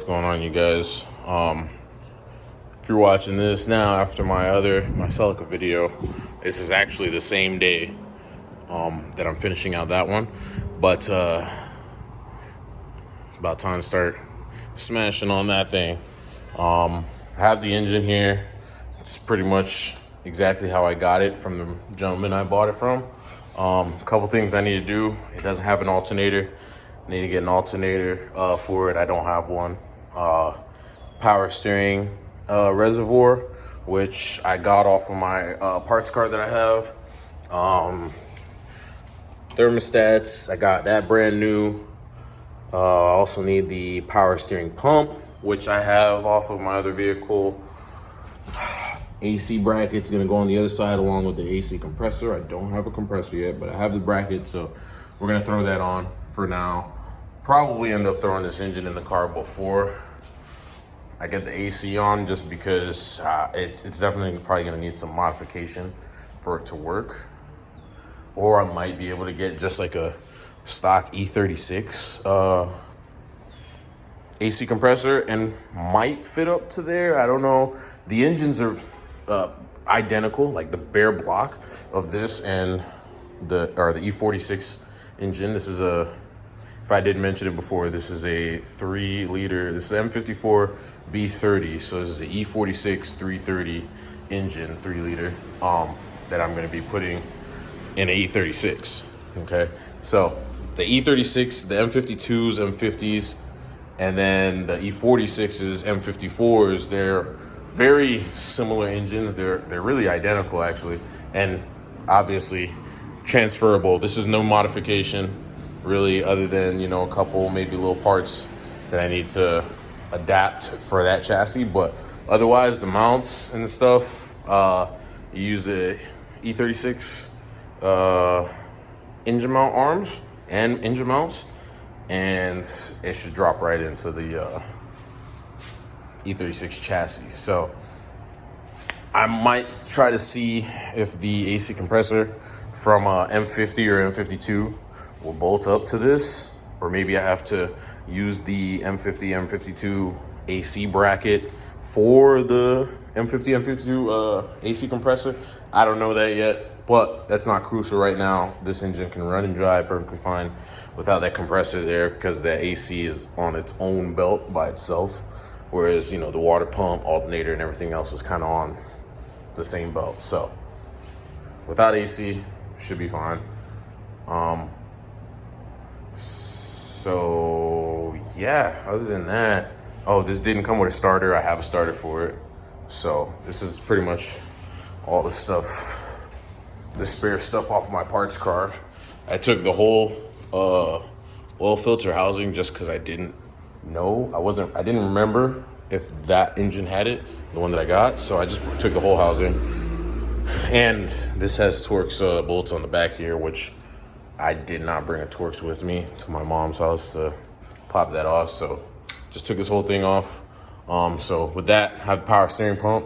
What's going on, you guys? If you're watching this now after my Celica video, this is actually the same day that I'm finishing out that one, but about time to start smashing on that thing. I have the engine here. It's pretty much exactly how I got it from the gentleman I bought it from. A couple things I need to do. It doesn't have an alternator. I need to get an alternator for it. I don't have one. Power steering reservoir, which I got off of my parts card that I have. Thermostats, I got that brand new. I also need the power steering pump, which I have off of my other vehicle. AC bracket's gonna go on the other side along with the AC compressor. I don't have a compressor yet, but I have the bracket, so we're gonna throw that on for now. Probably end up throwing this engine in the car before I get the AC on, just because it's definitely probably gonna need some modification for it to work. Or I might be able to get just like a stock E36 AC compressor and might fit up to there. I don't know. The engines are identical, like the bare block of this and the E46 engine. This is if I didn't mention it before, this is a 3-liter, this is M54b30. So this is an E46 330 engine, 3-liter, that I'm gonna be putting in an E36, okay? So the E36, the M52s, M50s, and then the E46s, M54s, they're very similar engines. They're really identical, actually, and obviously transferable. This is no modification, really, other than, a couple maybe little parts that I need to adapt for that chassis. But otherwise, the mounts and the stuff, you use a E36 engine mount arms and engine mounts, and it should drop right into the E36 chassis. So I might try to see if the AC compressor from M50 or M52 will bolt up to this, or maybe I have to use the M50, M52 AC bracket for the M50, M52 AC compressor. I don't know that yet, but that's not crucial right now. This engine can run and drive perfectly fine without that compressor there, because that AC is on its own belt by itself. Whereas, the water pump, alternator, and everything else is kind of on the same belt. So without AC, should be fine. So yeah, other than that, this didn't come with a starter. I have a starter for it. So this is pretty much all the stuff, the spare stuff off my parts card. I took the whole oil filter housing just because I didn't know. I didn't remember if that engine had it, the one that I got. So I just took the whole housing. And this has Torx bolts on the back here, which I did not bring a Torx with me to my mom's house to pop that off. So just took this whole thing off. So with that, I have the power steering pump.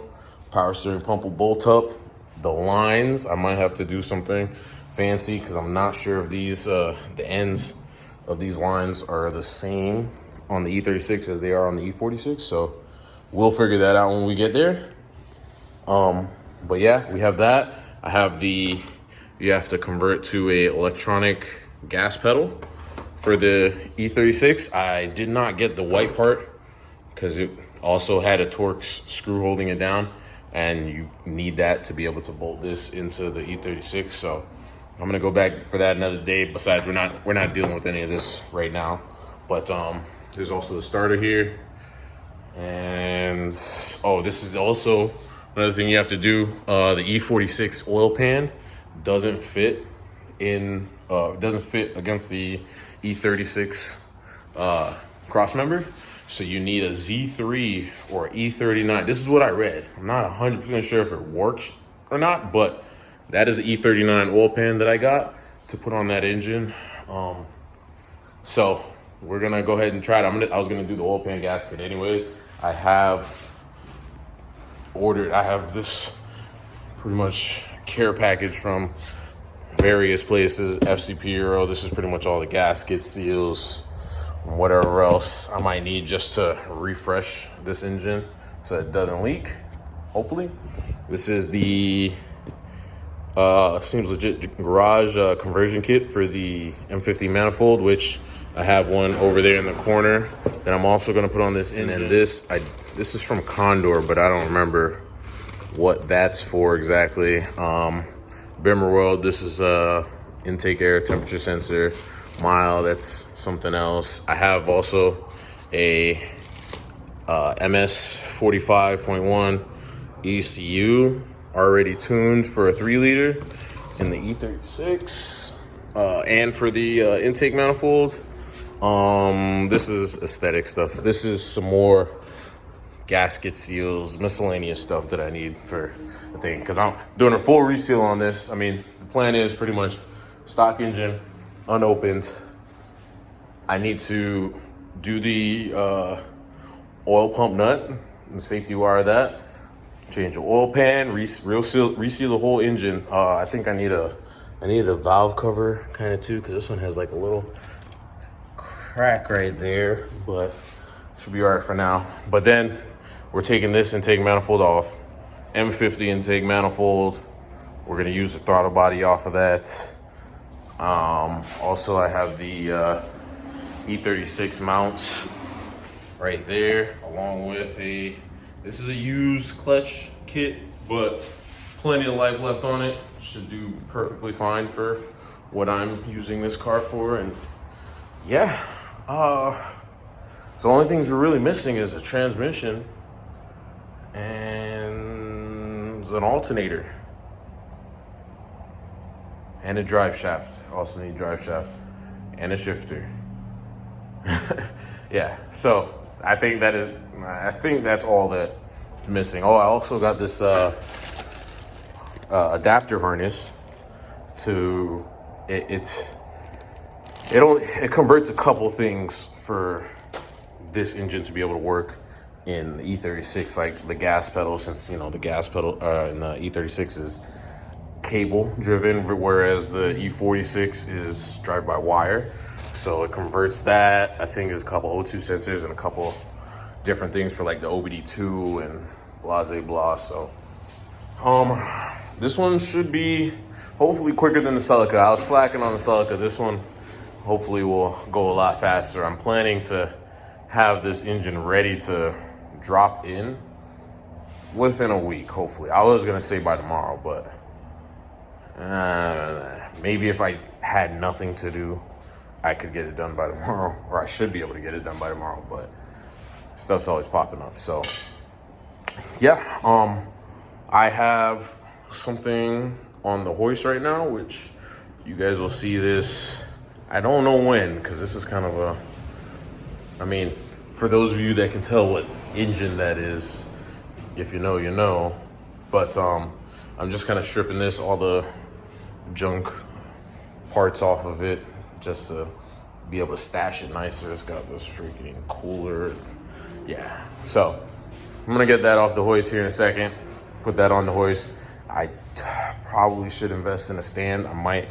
Power steering pump will bolt up. The lines, I might have to do something fancy, because I'm not sure if these, the ends of these lines are the same on the E36 as they are on the E46. So we'll figure that out when we get there. But yeah, we have that. I have you have to convert to a electronic gas pedal for the E36. I did not get the white part because it also had a Torx screw holding it down, and you need that to be able to bolt this into the E36. So I'm gonna go back for that another day. Besides, we're not dealing with any of this right now. But there's also the starter here, and this is also another thing you have to do. The E46 oil pan doesn't fit against the E36 crossmember. So you need a Z3 or E39. This is what I read. I'm not 100% sure if it works or not, but that is an E39 oil pan that I got to put on that engine. So we're gonna go ahead and try it. I was gonna do the oil pan gasket anyways. I have this pretty much care package from various places, FCP Euro. This is pretty much all the gaskets, seals, and whatever else I might need just to refresh this engine so it doesn't leak, hopefully. This is the seems legit garage conversion kit for the M50 manifold, which I have one over there in the corner that I'm also going to put on this engine. And this is from Condor, but I don't remember what that's for exactly. Bimmer World, this is intake air temperature sensor. Mile, that's something else. I have also a MS45.1 ECU already tuned for a 3-liter in the E36 and for the intake manifold. This is aesthetic stuff. This is some more gasket seals, miscellaneous stuff that I need for the thing, because I'm doing a full reseal on this. I mean, the plan is pretty much stock engine, unopened. I need to do the oil pump nut and safety wire that, change the oil pan, reseal the whole engine. I think I need a valve cover kind of too, because this one has like a little crack right there, but should be all right for now. But then we're taking this intake manifold off, M50 intake manifold. We're gonna use the throttle body off of that. Also I have the E36 mount right there, along with this is a used clutch kit, but plenty of life left on it. Should do perfectly fine for what I'm using this car for. And yeah, so the only things we're really missing is a transmission and an alternator and a drive shaft. Also need drive shaft and a shifter. Yeah, so I think that's all that's missing. Oh, I also got this adapter harness to it converts a couple things for this engine to be able to work in the E36, like the gas pedal, since you know the gas pedal in the E36 is cable driven, whereas the E46 is drive by wire. So it converts that. I think there's a couple O2 sensors and a couple different things for like the OBD2 and blah blah. So this one should be hopefully quicker than the Celica. I was slacking on the Celica. This one hopefully will go a lot faster. I'm planning to have this engine ready to drop in within a week, hopefully. I was gonna say by tomorrow, but maybe if I had nothing to do, I could get it done by tomorrow, or I should be able to get it done by tomorrow, but stuff's always popping up. So yeah, I have something on the hoist right now, which you guys will see this. I don't know when, because this is kind of I mean, for those of you that can tell what engine that is, if you know, you know. But I'm just kind of stripping all the junk parts off of it, just to be able to stash it nicer. It's got this freaking cooler. Yeah, so I'm gonna get that off the hoist here in a second, put that on the hoist. I probably should invest in a stand. I might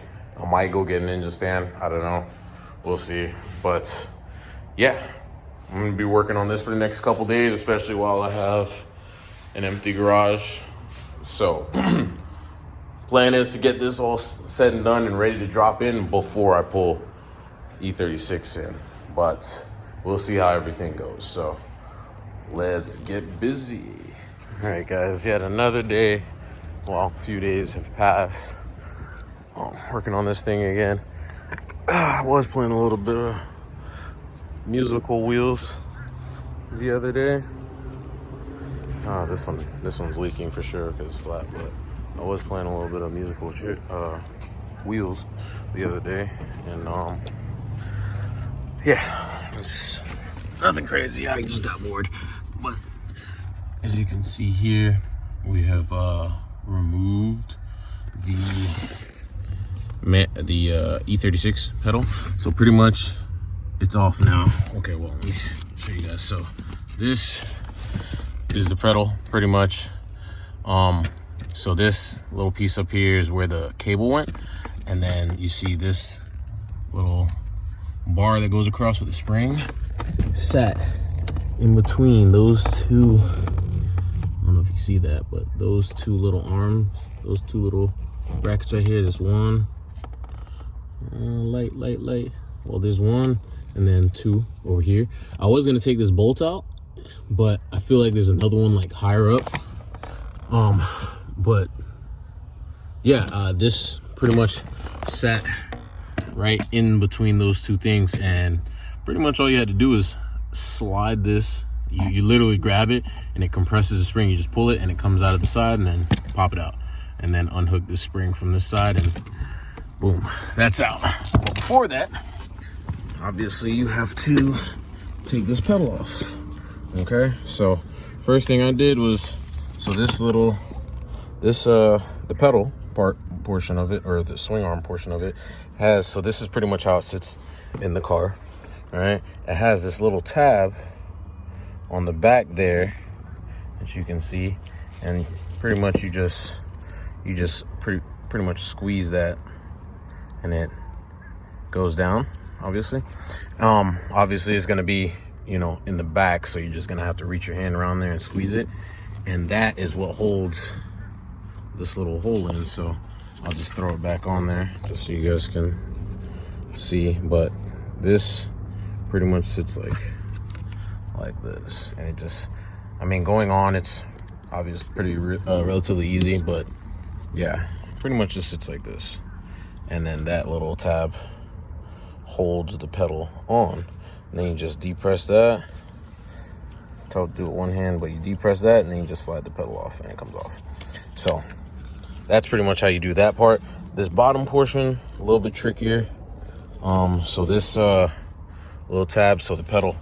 go get a Ninja stand. I don't know, we'll see. But yeah, I'm gonna be working on this for the next couple days, especially while I have an empty garage. So plan is to get this all said and done and ready to drop in before I pull E36 in, but we'll see how everything goes. So let's get busy. All right, guys, yet another day. Well, a few days have passed. Working on this thing again. I was playing a little bit of musical wheels the other day. This one's leaking for sure because it's flat, but I was playing a little bit of musical wheels the other day, and yeah, it's nothing crazy. I just got bored. But as you can see here, we have removed the E36 pedal, so pretty much it's off now. Okay, well, let me show you guys. So this is the pedal, pretty much. So this little piece up here is where the cable went, and then you see this little bar that goes across with the spring sat in between those two. I don't know if you see that, but those two little arms, those two little brackets right here. There's one, light. Well, there's one, and then two over here. I was gonna take this bolt out, but I feel like there's another one like higher up. But yeah, this pretty much sat right in between those two things, and pretty much all you had to do is slide this. You literally grab it and it compresses the spring. You just pull it and it comes out of the side, and then pop it out, and then unhook the spring from this side, and boom, that's out. But before that, obviously you have to take this pedal off. Okay, so first thing I did was, so the pedal portion of it, or the swing arm portion of it, has, so this is pretty much how it sits in the car. All right, it has this little tab on the back there that you can see, and pretty much you just pretty much squeeze that, and it goes down. Obviously it's going to be, you know, in the back, so you're just going to have to reach your hand around there and squeeze it, and that is what holds this little hole in. So I'll just throw it back on there just so you guys can see. But this pretty much sits like this, and it just, I mean, going on, it's obviously pretty relatively easy, but yeah, pretty much just sits like this. And then that little tab holds the pedal on, and then you just depress that. I'll do it one hand, but you depress that, and then you just slide the pedal off, and it comes off. So that's pretty much how you do that part. This bottom portion, a little bit trickier. So this little tab, so the pedal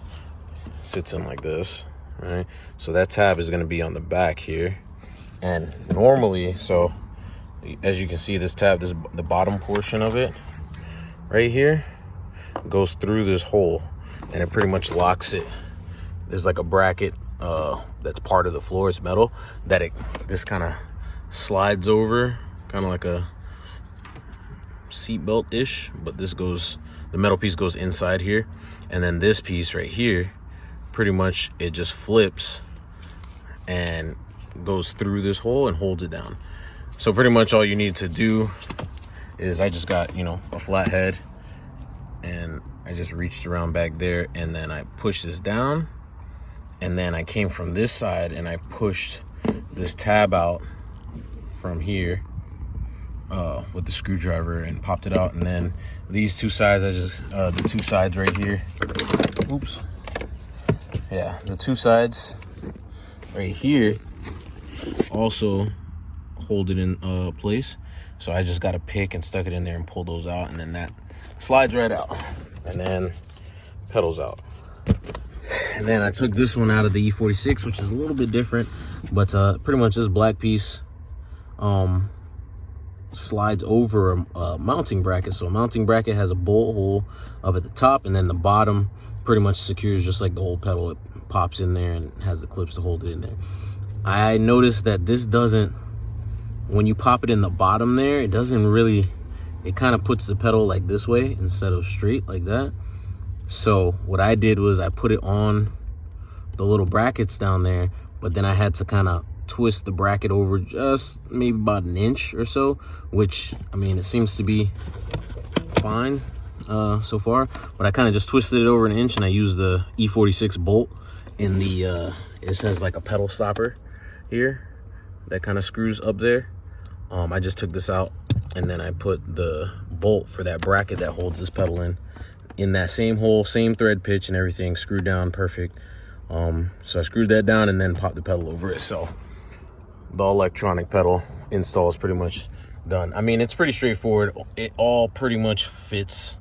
sits in like this, right? So that tab is going to be on the back here, and normally, so as you can see, this tab, the bottom portion of it right here goes through this hole, and it pretty much locks it. There's like a bracket that's part of the floor, it's metal, that this kind of slides over, kind of like a seat belt ish, but this goes, the metal piece goes inside here, and then this piece right here, pretty much it just flips and goes through this hole and holds it down. So pretty much all you need to do is, I just got, you know, a flat head, and I just reached around back there, and then I pushed this down, and then I came from this side and I pushed this tab out from here with the screwdriver and popped it out. And then these two sides, I just the two sides right here, oops, yeah, the two sides right here also hold it in place. So I just got a pick and stuck it in there and pulled those out, and then that slides right out, and then pedals out. And then I took this one out of the E36, which is a little bit different, but pretty much this black piece slides over a mounting bracket. So a mounting bracket has a bolt hole up at the top, and then the bottom pretty much secures just like the whole pedal. It pops in there and has the clips to hold it in there. I noticed that this doesn't, when you pop it in the bottom there, it doesn't really, it kind of puts the pedal like this way instead of straight like that. So what I did was I put it on the little brackets down there, but then I had to kind of twist the bracket over just maybe about an inch or so, which, I mean, it seems to be fine so far, but I kind of just twisted it over an inch, and I used the E46 bolt in the it says like a pedal stopper here that kind of screws up there. I just took this out, and then I put the bolt for that bracket that holds this pedal in that same hole, same thread pitch and everything, screwed down perfect. So I screwed that down and then popped the pedal over it. So the electronic pedal install is pretty much done. I mean, it's pretty straightforward. It all pretty much fits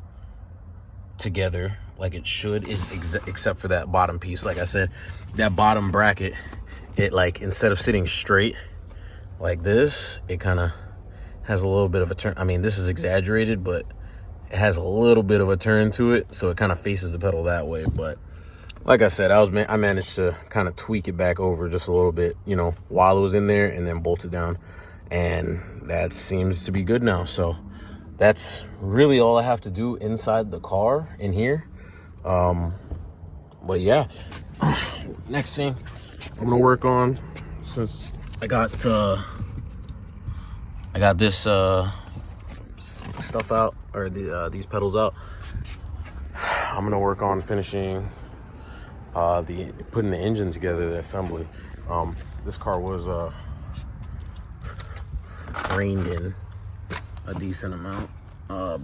together like it should, except for that bottom piece. Like I said, that bottom bracket, it, like, instead of sitting straight like this, it kind of has a little bit of a turn. I mean, this is exaggerated, but it has a little bit of a turn to it, so it kind of faces the pedal that way. But like I said, I managed to kind of tweak it back over just a little bit, you know, while it was in there, and then bolt it down, and that seems to be good now. So that's really all I have to do inside the car in here. But yeah, next thing I'm gonna work on, since I got this stuff out, or these pedals out, I'm gonna work on finishing putting the engine together, the assembly. This car was rained in a decent amount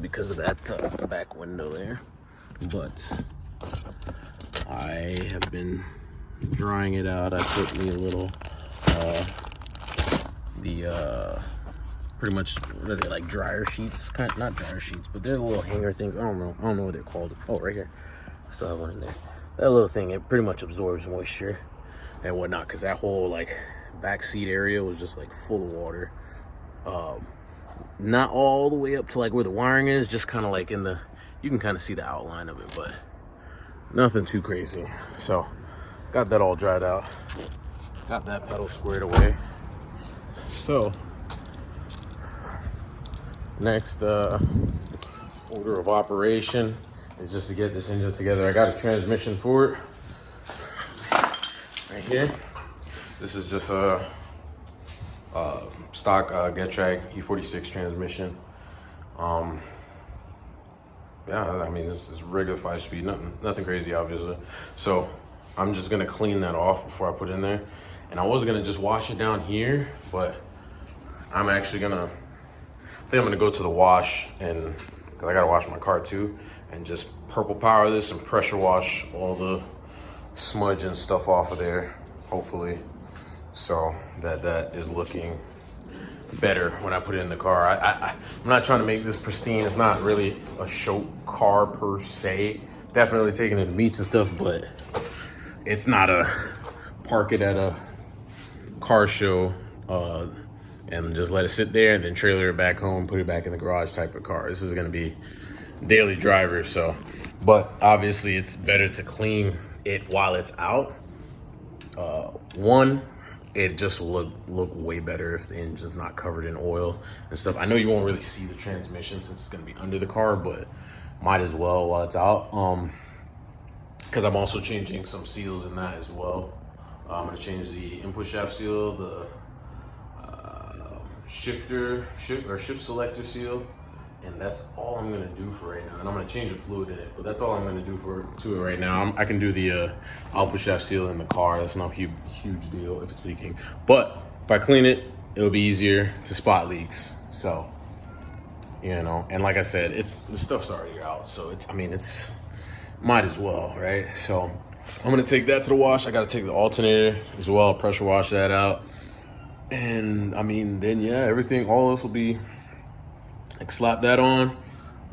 because of that back window there, but I have been drying it out. I put me a little pretty much, what are they, like dryer sheets? Not dryer sheets, but they're the little hanger things. I don't know what they're called. Oh, right here, I still have one in there. That little thing, it pretty much absorbs moisture and whatnot, because that whole like back seat area was just like full of water. Not all the way up to like where the wiring is, just kind of like in the, you can kind of see the outline of it, but nothing too crazy. So got that all dried out, got that pedal squared away. So next order of operation is just to get this engine together. I got a transmission for it right here. This is just a stock Getrag E36 transmission. Yeah, I mean, it's regular 5-speed, nothing crazy, obviously. So I'm just gonna clean that off before I put it in there. And I was gonna just wash it down here, but I'm actually I think I'm gonna go to the wash, and because I gotta wash my car too, and just purple power this and pressure wash all the smudge and stuff off of there, hopefully, so that is looking better when I put it in the car. I'm not trying to make this pristine. It's not really a show car per se. Definitely taking it to meets and stuff, but it's not a park it at a car show and just let it sit there and then trailer it back home, put it back in the garage type of car. This is gonna be daily driver, so, but obviously it's better to clean it while it's out. One, it just will look way better if the engine's not covered in oil and stuff. I know you won't really see the transmission since it's gonna be under the car, but might as well while it's out. Because I'm also changing some seals in that as well. I'm gonna change the input shaft seal, the shift selector seal, and that's all I'm gonna do for right now. And I'm gonna change the fluid in it, but that's all I'm gonna do to it right now. I can do the output shaft seal in the car. That's not a huge deal if it's leaking. But if I clean it, it'll be easier to spot leaks. So, you know, and like I said, the stuff's already out, so it's might as well, right? So I'm gonna take that to the wash. I gotta take the alternator as well, pressure wash that out. And I mean, then yeah, all this will be, like, slap that on.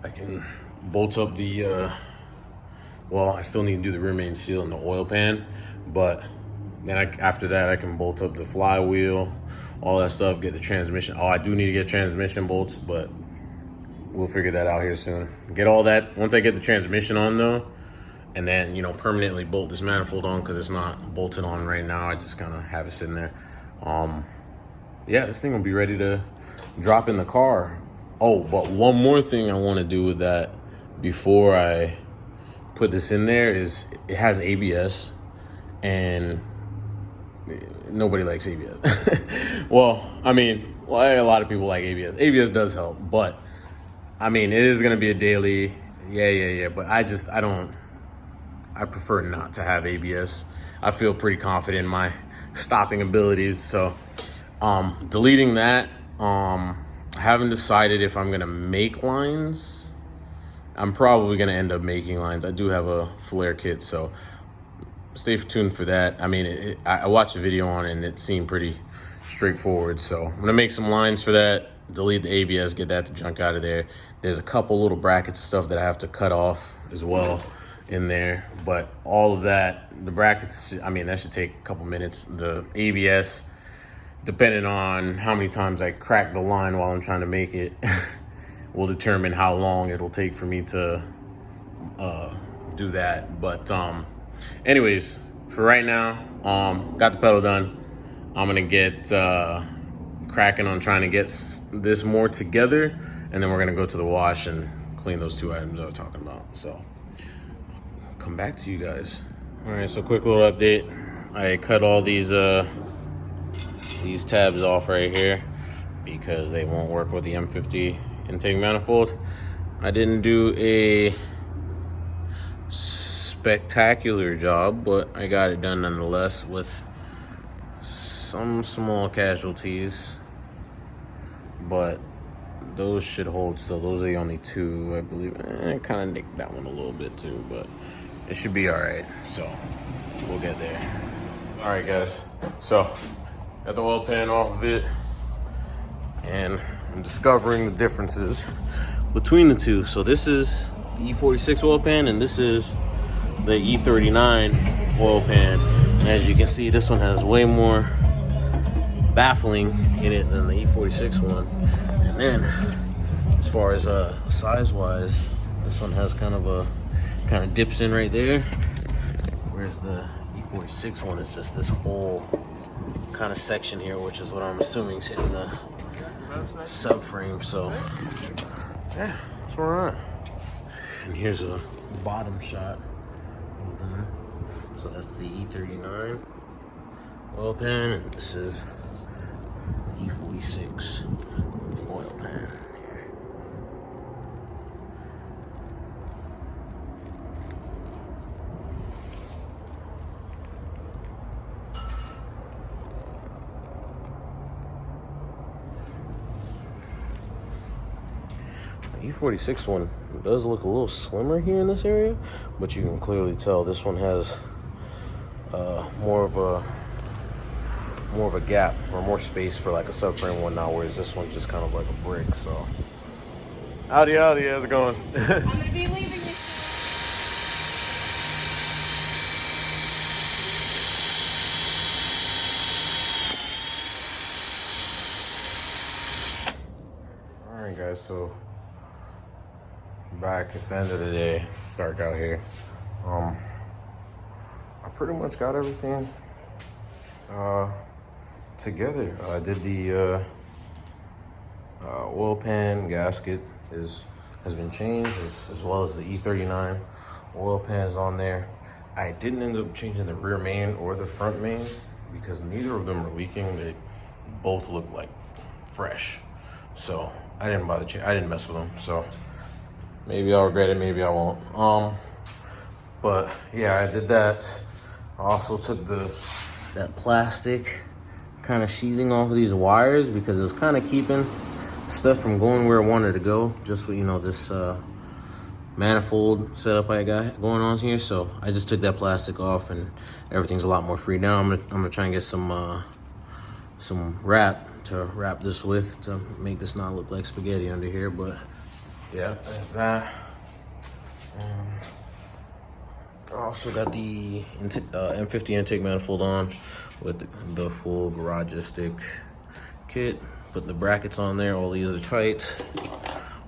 I can bolt up the, well, I still need to do the rear main seal and the oil pan, but then after that, I can bolt up the flywheel, all that stuff, get the transmission. Oh, I do need to get transmission bolts, but we'll figure that out here soon. Get all that, once I get the transmission on though, and then, you know, permanently bolt this manifold on because it's not bolted on right now. I just kind of have it sitting there. Yeah, this thing will be ready to drop in the car. Oh, but one more thing I want to do with that before I put this in there is it has ABS, and nobody likes ABS. Well, I mean, a lot of people like ABS. ABS does help, but I mean, it is going to be a daily, yeah. But I prefer not to have ABS. I feel pretty confident in my stopping abilities, so deleting that. I haven't decided if I'm gonna make lines. I'm probably gonna end up making lines. I do have a flare kit, so stay tuned for that. I mean, I watched a video on it and it seemed pretty straightforward, so I'm gonna make some lines for that, delete the ABS, get that junk out of there. There's a couple little brackets and stuff that I have to cut off as well in there, but all of that, the brackets, I mean, that should take a couple minutes. The ABS, depending on how many times I crack the line while I'm trying to make it, will determine how long it'll take for me to do that. But anyways, for right now, got the pedal done. I'm gonna get cracking on trying to get this more together, and then we're gonna go to the wash and clean those 2 items I was talking about. So come back to you guys. All right, so quick little update. I cut all these tabs off right here because they won't work with the M50 intake manifold. I didn't do a spectacular job, but I got it done nonetheless with some small casualties, but those should hold still. Those are the only 2, I believe. I kind of nicked that one a little bit too, but it should be all right. So we'll get there. All right, guys. So got the oil pan off of it, and I'm discovering the differences between the 2. So this is the E46 oil pan, and this is the E39 oil pan. And as you can see, this one has way more baffling in it than the E46 one. And then as far as size-wise, this one has kind of dips in right there, whereas the E46 one is just this whole kind of section here, which is what I'm assuming is hitting the subframe. So yeah, that's where we're at. And here's a bottom shot of them. So that's the E39 oil pan, and this is E46 oil pan. The E46 one does look a little slimmer here in this area, but you can clearly tell this one has more of a gap or more space for like a subframe one now, whereas this one's just kind of like a brick. So howdy, how's it going? I'm gonna be leaving you. All right, guys, so back. It's the end of the day. It's dark out here. I pretty much got everything together. I did the oil pan gasket has been changed, as well as the E39 oil pan is on there. I didn't end up changing the rear main or the front main because neither of them are leaking. They both look like fresh, so I didn't bother. I didn't mess with them. So maybe I'll regret it, maybe I won't. But yeah, I did that. I also took that plastic kind of sheathing off of these wires because it was kind of keeping stuff from going where I wanted to go, just with, you know, this manifold setup I got going on here. So I just took that plastic off and everything's a lot more free now. I'm gonna try and get some wrap to wrap this with to make this not look like spaghetti under here. But yeah, that's that. I also got the M50 intake manifold on with the full garagistic kit. Put the brackets on there, all these are tight.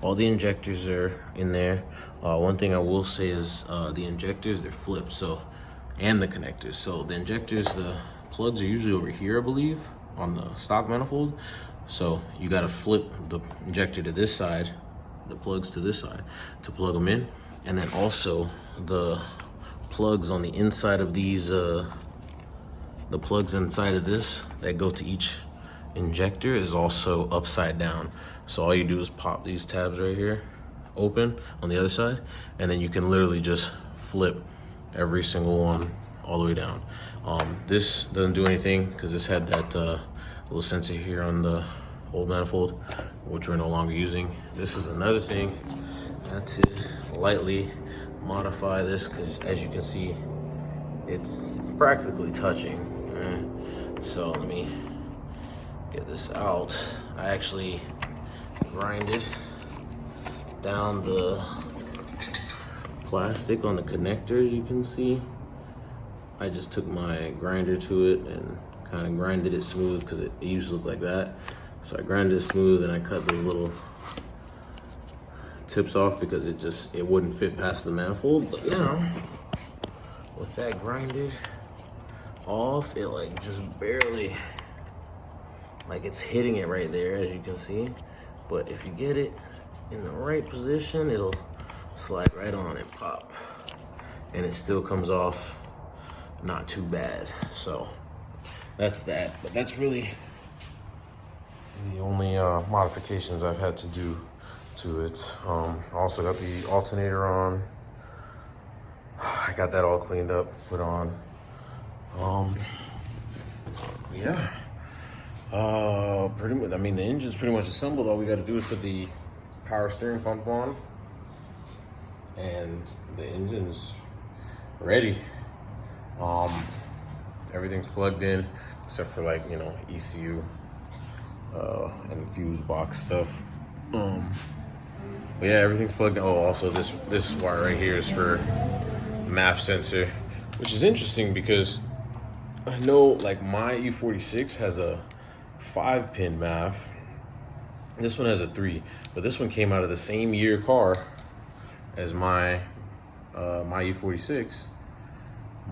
All the injectors are in there. One thing I will say is the injectors, they're flipped, so, and the connectors. So the injectors, the plugs are usually over here, I believe, on the stock manifold. So you gotta flip the injector to this side, the plugs to this side to plug them in. And then also the plugs on the inside of these, the plugs inside of this that go to each injector is also upside down. So all you do is pop these tabs right here open on the other side, and then you can literally just flip every single one all the way down. This doesn't do anything because this had that little sensor here on the old manifold, which we're no longer using. This is another thing. I had to lightly modify this because, as you can see, it's practically touching. So let me get this out. I actually grinded down the plastic on the connectors, you can see. I just took my grinder to it and kind of grinded it smooth because it used to look like that. So I grinded it smooth and I cut those little tips off because it wouldn't fit past the manifold. But now, with that grinded off, it like just barely Like it's hitting it right there, as you can see. But if you get it in the right position, it'll slide right on and pop. And it still comes off not too bad. So that's that. But that's really the only modifications I've had to do to it. Also got the alternator on. I got that all cleaned up, put on. Yeah. Pretty much. I mean, the engine's pretty much assembled. All we got to do is put the power steering pump on, and the engine's ready. Everything's plugged in except for like, you know, ECU and fuse box stuff. But yeah, everything's plugged in. Oh, also this wire right here is for MAF sensor, which is interesting because I know like my E36 has a 5-pin MAF. This one has a 3, but this one came out of the same year car as my E46.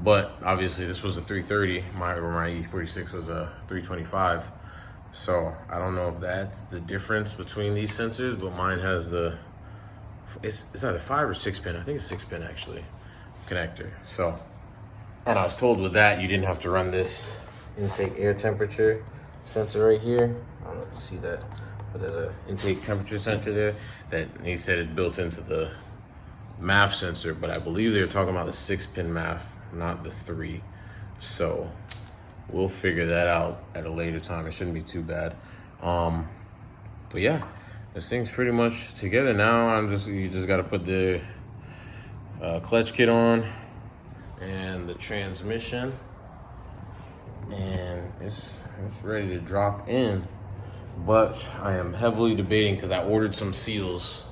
But obviously this was a 330. My E46 was a 325. So I don't know if that's the difference between these sensors, but mine has it's either 5 or 6-pin. I think it's 6-pin actually, connector. So, and I was told with that you didn't have to run this intake air temperature sensor right here. I don't know if you see that, but there's an intake temperature sensor there that he said it's built into the MAF sensor, but I believe they were talking about the 6-pin MAF, not the 3. So we'll figure that out at a later time. It shouldn't be too bad. But yeah, this thing's pretty much together now. You just got to put the clutch kit on and the transmission, and it's ready to drop in. But I am heavily debating because I ordered some seals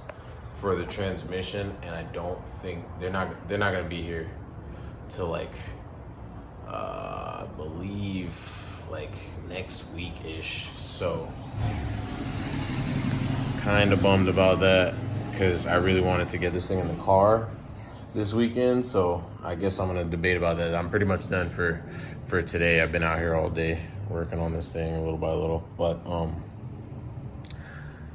for the transmission, and I don't think they're not gonna be here till like I believe like next week-ish. So kind of bummed about that because I really wanted to get this thing in the car this weekend. So I guess I'm gonna debate about that. I'm pretty much done for today. I've been out here all day working on this thing little by little, but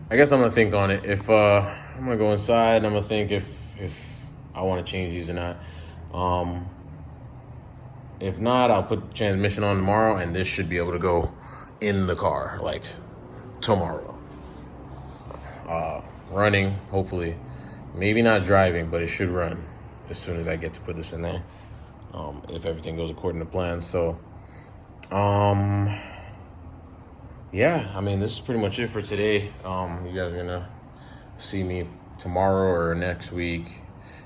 I guess I'm gonna think on it. If I'm gonna go inside, I'm gonna think if I want to change these or not. If not, I'll put the transmission on tomorrow, and this should be able to go in the car like tomorrow. Running, hopefully. Maybe not driving, but it should run as soon as I get to put this in there. If everything goes according to plan. So, yeah, I mean, this is pretty much it for today. You guys are gonna see me tomorrow or next week.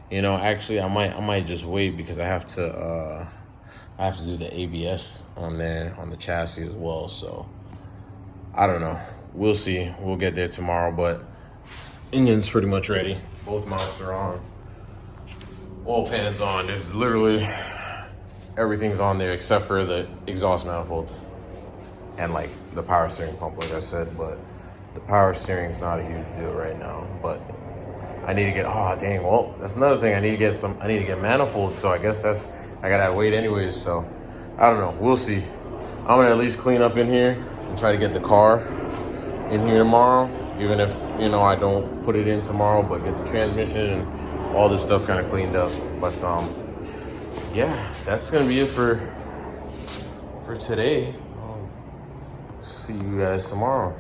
You know, actually, I might just wait because I have to do the ABS on there on the chassis as well. So I don't know. We'll see. We'll get there tomorrow, but engine's pretty much ready. Both mounts are on. Oil pan's on. There's literally everything's on there except for the exhaust manifolds and like the power steering pump, like I said. But the power steering's not a huge deal right now. But I need to get, oh dang, well, that's another thing. I need to get manifolds, so I guess I gotta wait anyways. So I don't know, we'll see. I'm gonna at least clean up in here and try to get the car in here tomorrow, even if, you know, I don't put it in tomorrow, but get the transmission and all this stuff kind of cleaned up. But yeah, that's gonna be it for today. See you guys tomorrow.